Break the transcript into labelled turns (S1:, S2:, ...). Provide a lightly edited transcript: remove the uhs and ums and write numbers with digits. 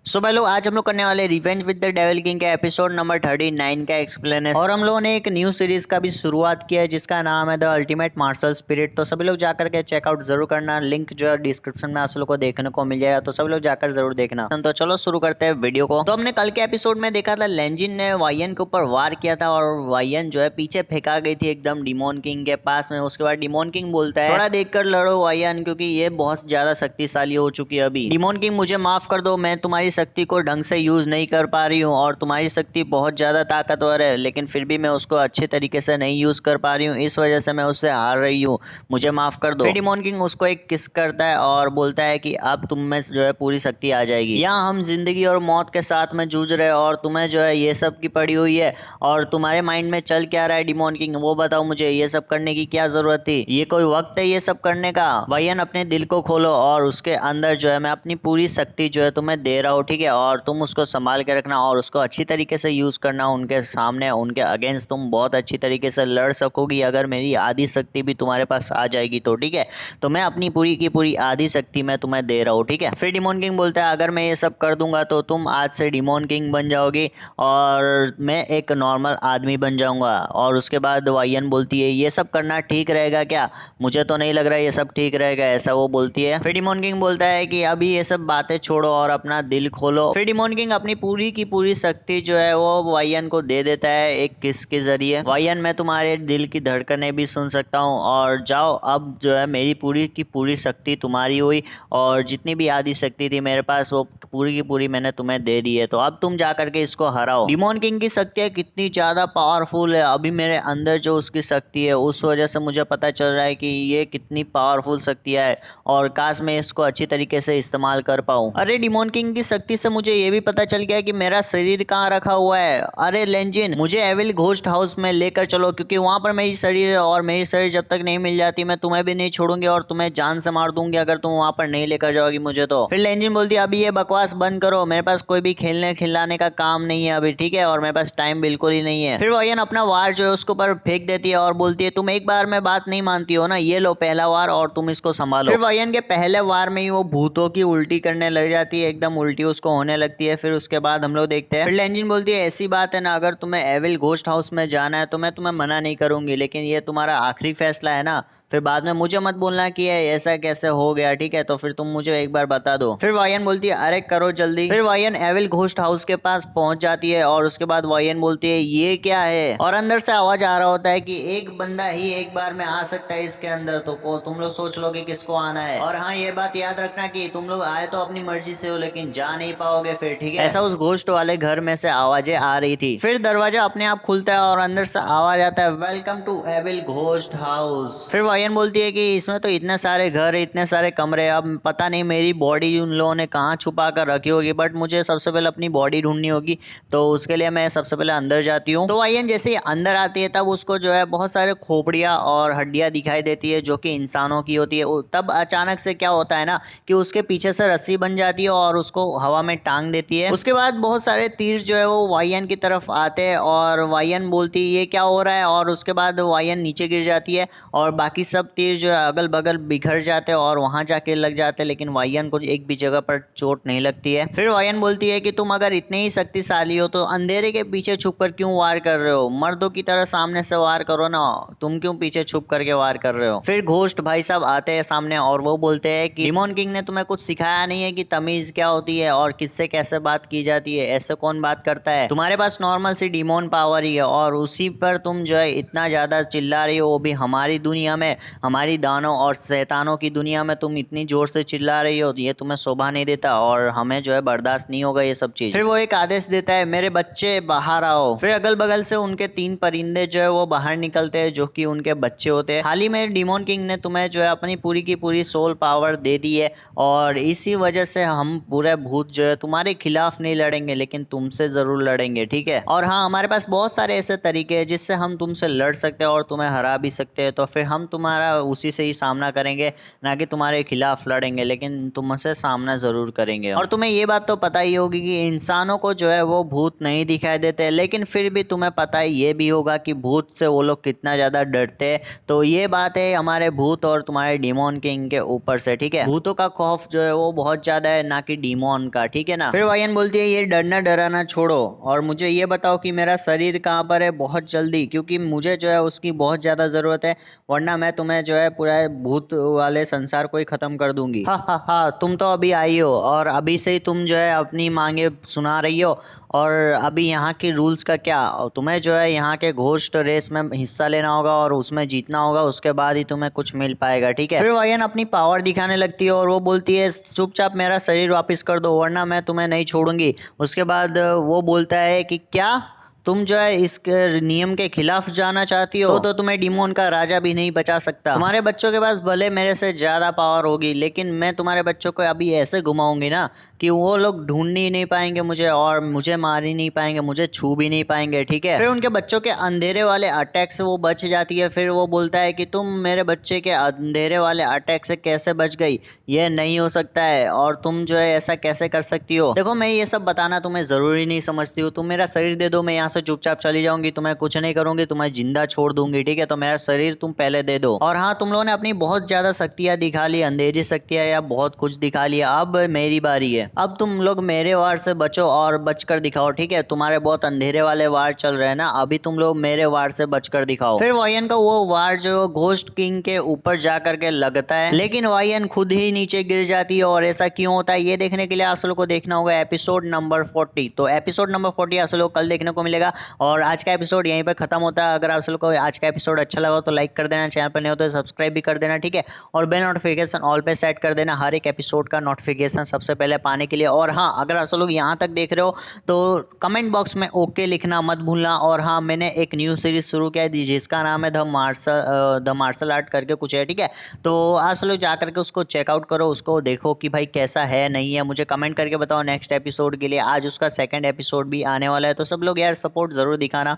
S1: सो भाई लोग आज हम लोग करने वाले revenge with the devil king के एपिसोड नंबर 39 का एक्सप्लेनेशन। और हम लोगों ने एक न्यू सीरीज का भी शुरुआत किया है जिसका नाम है द अल्टीमेट मार्शल स्पिरिट। तो सभी लोग जाकर के चेकआउट जरूर करना, लिंक जो है डिस्क्रिप्शन में आप लोग को देखने को मिल जाएगा, तो सभी लोग जाकर जरूर देखना। तो चलो शुरू करते हैं वीडियो को। तो हमने कल के एपिसोड में देखा था लेंजिन ने वायन के ऊपर वार किया था और वायन जो है पीछे फेंका गई थी एकदम डिमोन किंग के पास में। उसके बाद डिमोन किंग बोलता है थोड़ा देखकर लड़ो वायन, क्योंकि ये बहुत ज्यादा शक्तिशाली हो चुकी है अभी। डिमोन किंग मुझे माफ कर दो, मैं तुम्हारी शक्ति को ढंग से यूज नहीं कर पा रही हूँ और तुम्हारी शक्ति बहुत ज्यादा ताकतवर है, लेकिन फिर भी मैं उसको अच्छे तरीके से नहीं यूज कर पा रही हूँ, इस वजह से मैं उससे हार रही हूँ, मुझे माफ कर दो। फिर डिमोन किंग उसको एक किस करता है और बोलता है कि अब तुम में जो है पूरी शक्ति आ जाएगी। यहाँ हम जिंदगी और मौत के साथ में जूझ रहे हैं और तुम्हें जो है ये सब की पड़ी हुई है, और तुम्हारे माइंड में चल क्या रहा है डिमोन किंग, वो बताओ मुझे, ये सब करने की क्या जरूरत थी, ये कोई वक्त है ये सब करने का? वायन अपने दिल को खोलो और उसके अंदर जो है मैं अपनी पूरी शक्ति जो है तुम्हें दे रहा हूँ, ठीक है, और तुम उसको संभाल के रखना और उसको अच्छी तरीके से यूज करना। उनके सामने उनके अगेंस्ट तुम बहुत अच्छी तरीके से लड़ सकोगी अगर मेरी आधी शक्ति भी तुम्हारे पास आ जाएगी तो, ठीक है। तो मैं अपनी पूरी की पूरी आधी शक्ति मैं तुम्हें दे रहा हूँ, ठीक है। फिर डिमोन किंग बोलता है अगर मैं ये सब कर दूंगा तो तुम आज से डिमोन किंग बन जाओगी और मैं एक नॉर्मल आदमी बन जाऊंगा। और उसके बाद वायन बोलती है ये सब करना ठीक रहेगा क्या? मुझे तो नहीं लग रहा है ये सब ठीक रहेगा, ऐसा वो बोलती है। फिर डिमोन किंग बोलता है कि अभी ये सब बातें छोड़ो और अपना दिल खोलो। फिर डिमोन किंग अपनी पूरी की पूरी शक्ति जो है वो वायन को दे देता है एक किस के जरिए। वायन मैं तुम्हारे दिल की धड़कनें भी सुन सकता हूँ और जाओ, अब जो है मेरी पूरी की पूरी शक्ति तुम्हारी हुई और जितनी भी आधी शक्ति थी मेरे पास वो पूरी की पूरी मैंने तुम्हें दे दी है, तो अब तुम जा करके इसको हराओ। डिमोन किंग की शक्तियाँ कितनी ज्यादा पावरफुल है, अभी मेरे अंदर जो उसकी शक्ति है उस वजह से मुझे पता चल रहा है कि ये कितनी पावरफुल शक्तियाँ है और काश मैं इसको अच्छी तरीके से इस्तेमाल कर पाऊँ। अरे डिमोन किंग की शक्ति से मुझे ये भी पता चल गया कि मेरा शरीर कहाँ रखा हुआ है। अरे लेंजिन मुझे एविल घोस्ट हाउस में लेकर चलो, क्योंकि वहां पर मेरी शरीर है और मेरी शरीर जब तक नहीं मिल जाती मैं तुम्हें भी नहीं छोड़ूंगी और तुम्हें जान से मार दूंगी अगर तुम वहां पर नहीं लेकर जाओगी मुझे तो। फिर लेंजिन बोलती है अभी ये बकवास बंद करो, मेरे पास कोई भी खेलने खिलाने का काम नहीं है अभी, ठीक है, और मेरे पास टाइम बिल्कुल ही नहीं है। फिर वायन अपना वार जो है उसके ऊपर फेंक देती है और बोलती है तुम एक बार में बात नहीं मानती हो ना, ये लो पहला वार और तुम इसको संभालो। फिर वायन के पहले वार में ही वो भूतों की उल्टी करने लग जाती है, एकदम उल्टी उसको होने लगती है। फिर उसके बाद हम लोग देखते हैं फिर लेंजिन बोलती है ऐसी बात है ना, अगर तुम्हें एविल घोस्ट हाउस में जाना है तो मैं तुम्हें मना नहीं करूंगी, लेकिन ये तुम्हारा आखिरी फैसला है ना, फिर बाद में मुझे मत बोलना कि ऐसा कैसे हो गया, ठीक है, तो फिर तुम मुझे एक बार बता दो। फिर वायन बोलती है अरे करो जल्दी। फिर वायन एविल घोस्ट हाउस के पास पहुंच जाती है और उसके बाद वायन बोलती है ये क्या है, और अंदर से आवाज आ रहा होता है कि एक बंदा ही एक बार में आ सकता है इसके अंदर, तो तुम लोग सोच लो कि किसको आना है। और हाँ ये बात याद रखना कि तुम लोग आए तो अपनी मर्जी से हो लेकिन जा नहीं पाओगे फिर, ठीक है। ऐसा उस घोस्ट वाले घर में से आवाजें आ रही थी। फिर दरवाजा अपने आप खुलता है और अंदर से आवाज आता है welcome to evil ghost house. फिर वायन बोलती है कि इसमें तो इतने सारे घर है, इतने सारे कमरे, अब पता नहीं मेरी बॉडी उन लोगों ने कहाँ छुपा कर रखी होगी, बट मुझे सबसे पहले अपनी बॉडी ढूंढनी होगी, तो उसके लिए मैं सबसे पहले अंदर जाती हूँ। तो वायन जैसे ही अंदर आती है तब उसको जो है बहुत सारे खोपड़ियाँ और हड्डियाँ दिखाई देती है जो कि इंसानों की होती है। तब अचानक से क्या होता है ना कि उसके पीछे से रस्सी बन जाती है और उसको हवा में टांग देती है। उसके बाद बहुत सारे तीर जो है वो वायन की तरफ आते हैं और वायन बोलती है ये क्या हो रहा है, और उसके बाद वायन नीचे गिर जाती है और बाकी सब तीर जो है अगल बगल बिखर जाते हैं और वहां जाके लग जाते हैं, लेकिन वायन को एक भी जगह पर चोट नहीं लगती है। फिर वायन बोलती है कि तुम अगर इतने ही शक्तिशाली हो तो अंधेरे के पीछे छुप कर क्यों वार कर रहे हो, मर्दों की तरह सामने से वार करो ना, तुम क्यों पीछे छुप करके वार कर रहे हो। फिर घोस्ट भाई साहब आते हैं सामने और वो बोलते हैं कि डिमोन किंग ने तुम्हें कुछ सिखाया नहीं है कि तमीज क्या होती है और किससे कैसे बात की जाती है, ऐसे कौन बात करता है, तुम्हारे पास नॉर्मल सी डिमोन पावर ही है और उसी पर तुम जो है इतना ज्यादा चिल्ला रही हो, वो भी हमारी दुनिया में, हमारी दानों और शैतानों की दुनिया में तुम इतनी जोर से चिल्ला रही हो, ये तुम्हें शोभा नहीं देता और हमें जो है बर्दाश्त नहीं होगा ये सब चीज। फिर वो एक आदेश देता है मेरे बच्चे बाहर आओ। फिर अगल बगल से उनके 3 परिंदे जो है वो बाहर निकलते हैं जो कि उनके बच्चे होते हैं। हाल ही में डिमोन किंग ने तुम्हें जो है अपनी पूरी की पूरी सोल पावर दे दी है और इसी वजह से हम पूरे भूत जो है तुम्हारे खिलाफ नहीं लड़ेंगे लेकिन तुमसे जरूर लड़ेंगे, ठीक है। और हाँ हमारे पास बहुत सारे ऐसे तरीके हैं जिससे हम तुमसे लड़ सकते हैं और तुम्हें हरा भी सकते हैं, तो फिर हम तुम्हें तुम्हारा उसी से ही सामना करेंगे, ना कि तुम्हारे खिलाफ लड़ेंगे, लेकिन तुमसे सामना ज़रूर करेंगे। और तुम्हें ये बात तो पता ही होगी कि इंसानों को जो है वो भूत नहीं दिखाई देते, लेकिन फिर भी तुम्हें पता ही ये भी होगा कि भूत से वो लोग कितना ज़्यादा डरते हैं। तो ये बात है हमारे भूत और तुम्हारे डीमोन किंग के ऊपर से, ठीक है। भूतों का खौफ जो है वो बहुत ज़्यादा है, ना कि डीमोन का, ठीक है ना। फिर वायन बोलती है ये डरना डराना छोड़ो और मुझे ये बताओ कि मेरा शरीर कहाँ पर है बहुत जल्दी, क्योंकि मुझे जो है उसकी बहुत ज़्यादा ज़रूरत है, वरना मैं तुम्हें जो है पूरा भूत वाले संसार को ही ख़त्म कर दूंगी। हा हा हा, तुम तो अभी आई हो और अभी से ही तुम जो है अपनी मांगे सुना रही हो, और अभी यहाँ के रूल्स का क्या, तुम्हें जो है यहाँ के घोस्ट रेस में हिस्सा लेना होगा और उसमें जीतना होगा, उसके बाद ही तुम्हें कुछ मिल पाएगा, ठीक है। फिर वायन अपनी पावर दिखाने लगती है और वो बोलती है चुपचाप मेरा शरीर वापस कर दो वरना मैं तुम्हें नहीं छोड़ूंगी। उसके बाद वो बोलता है कि क्या तुम जो है इस नियम के खिलाफ जाना चाहती हो, तो तुम्हें डीमोन का राजा भी नहीं बचा सकता। तुम्हारे बच्चों के पास भले मेरे से ज्यादा पावर होगी, लेकिन मैं तुम्हारे बच्चों को अभी ऐसे घुमाऊंगी ना कि वो लोग ढूंढ ही नहीं पाएंगे मुझे और मुझे मार ही नहीं पाएंगे, मुझे छू भी नहीं पाएंगे, ठीक है। फिर उनके बच्चों के अंधेरे वाले अटैक से वो बच जाती है। फिर वो बोलता है कि तुम मेरे बच्चे के अंधेरे वाले अटैक से कैसे बच गई, ये नहीं हो सकता है और तुम जो है ऐसा कैसे कर सकती हो। देखो मैं ये सब बताना तुम्हें जरूरी नहीं समझती हूँ, तुम मेरा शरीर दे दो, मैं यहाँ से चुपचाप चली जाऊंगी, तुम्हें कुछ नहीं करूंगी, तुम्हें जिंदा छोड़ दूंगी, ठीक है। तो मेरा शरीर तुम पहले दे दो। और हाँ, तुम लोगों ने अपनी बहुत ज्यादा शक्तियां दिखा ली, अंधेरी शक्तियां या बहुत कुछ दिखा लिया, अब मेरी बारी है। अब तुम लोग मेरे वार से बचो और बचकर दिखाओ, ठीक है। तुम्हारे बहुत अंधेरे वाले वार चल रहे हैं ना, अभी तुम लोग मेरे वार से बचकर दिखाओ। फिर वायन का वो वार जो घोस्ट किंग के ऊपर जा करके लगता है, लेकिन वायन खुद ही नीचे गिर जाती है। और ऐसा क्यों होता है ये देखने के लिए आप लोग को देखना होगा एपिसोड नंबर 40। तो एपिसोड नंबर 40 आप लोग कल देखने को मिलेगा और आज का एपिसोड यहीं पर खत्म होता है। अगर आप लोग को आज का एपिसोड अच्छा लगा तो लाइक कर देना, चैनल पर नहीं हो तो सब्सक्राइब भी कर देना, ठीक है। और बेल नोटिफिकेशन ऑल पे सेट कर देना हर एक एपिसोड का नोटिफिकेशन सबसे पहले पाने के लिए। और हाँ, अगर आप लोग यहाँ तक देख रहे हो तो कमेंट बॉक्स में ओके लिखना मत भूलना। और हाँ, मैंने एक न्यू सीरीज शुरू किया है जिसका नाम है द मार्शल आर्ट करके कुछ है, ठीक है। तो आप लोग जा करके उसको चेकआउट करो, उसको देखो कि भाई कैसा है नहीं है, मुझे कमेंट करके बताओ नेक्स्ट एपिसोड के लिए। आज उसका सेकंड एपिसोड भी आने वाला है, तो सब लोग यार सपोर्ट जरूर दिखाना।